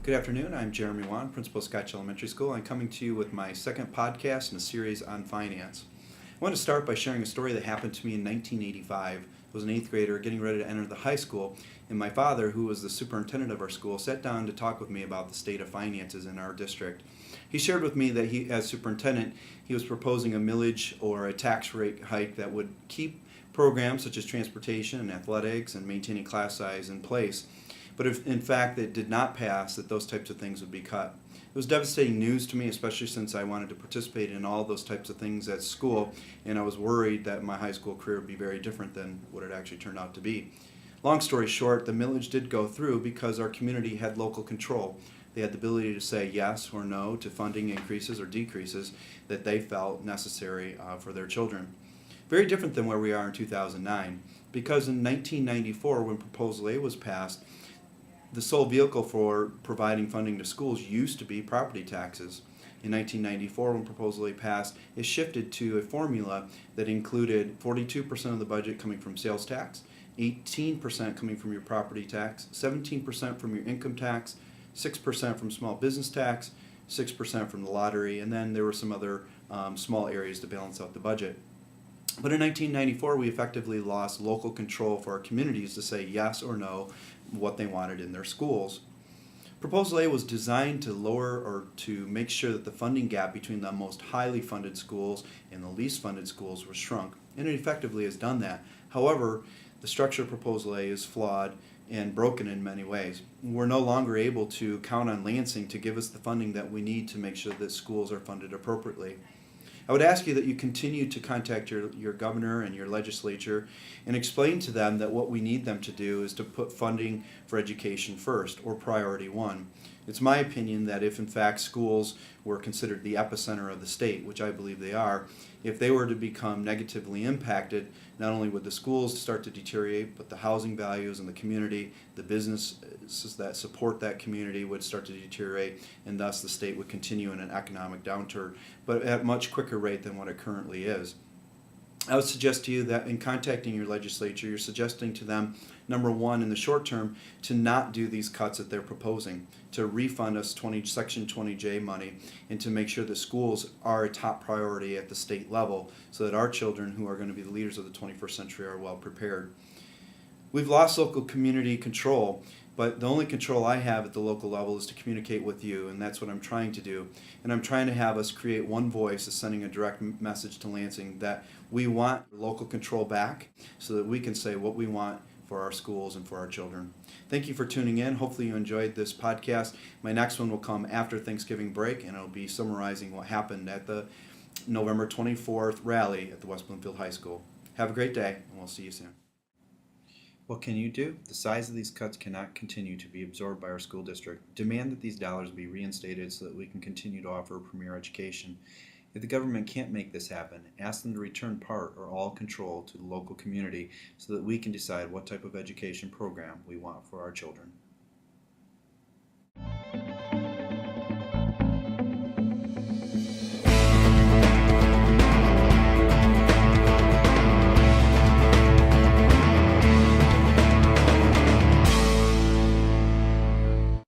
Good afternoon. I'm Jeremy Whan, Principal of Scotch Elementary School. I'm coming to you with my second podcast in a series on finance. I want to start by sharing a story that happened to me in 1985. I was an 8th grader getting ready to enter the high school, and my father, who was the superintendent of our school, sat down to talk with me about the state of finances in our district. He shared with me that he, as superintendent, he was proposing a millage or a tax rate hike that would keep programs such as transportation and athletics and maintaining class size in place. But if in fact it did not pass, that those types of things would be cut. It was devastating news to me, especially since I wanted to participate in all those types of things at school, and I was worried that my high school career would be very different than what it actually turned out to be. Long story short, the millage did go through because our community had local control. They had the ability to say yes or no to funding increases or decreases that they felt necessary for their children. Very different than where we are in 2009, because in 1994, when Proposal A was passed, the sole vehicle for providing funding to schools used to be property taxes. In 1994, when Proposal A passed, it shifted to a formula that included 42% of the budget coming from sales tax, 18% coming from your property tax, 17% from your income tax, 6% from small business tax, 6% from the lottery, and then there were some other small areas to balance out the budget. But in 1994, we effectively lost local control for our communities to say yes or no what they wanted in their schools. Proposal A was designed to lower or to make sure that the funding gap between the most highly funded schools and the least funded schools was shrunk, and it effectively has done that. However, the structure of Proposal A is flawed and broken in many ways. We're no longer able to count on Lansing to give us the funding that we need to make sure that schools are funded appropriately. I would ask you that you continue to contact your governor and your legislature and explain to them that what we need them to do is to put funding for education first, or priority one. It's my opinion that if in fact schools were considered the epicenter of the state, which I believe they are, if they were to become negatively impacted, not only would the schools start to deteriorate, but the housing values in the community, the businesses that support that community would start to deteriorate, and thus the state would continue in an economic downturn, but at a much quicker rate than what it currently is. I would suggest to you that in contacting your legislature, you're suggesting to them, number one, in the short term, to not do these cuts that they're proposing, to refund us Section 20J money, and to make sure that schools are a top priority at the state level so that our children, who are going to be the leaders of the 21st century, are well prepared. We've lost local community control, but the only control I have at the local level is to communicate with you, and that's what I'm trying to do. And I'm trying to have us create one voice as sending a direct message to Lansing that we want local control back so that we can say what we want for our schools and for our children. Thank you for tuning in. Hopefully you enjoyed this podcast. My next one will come after Thanksgiving break, and it'll be summarizing what happened at the November 24th rally at the West Bloomfield High School. Have a great day, and we'll see you soon. What can you do? The size of these cuts cannot continue to be absorbed by our school district. Demand that these dollars be reinstated so that we can continue to offer premier education. If the government can't make this happen, ask them to return part or all control to the local community so that we can decide what type of education program we want for our children.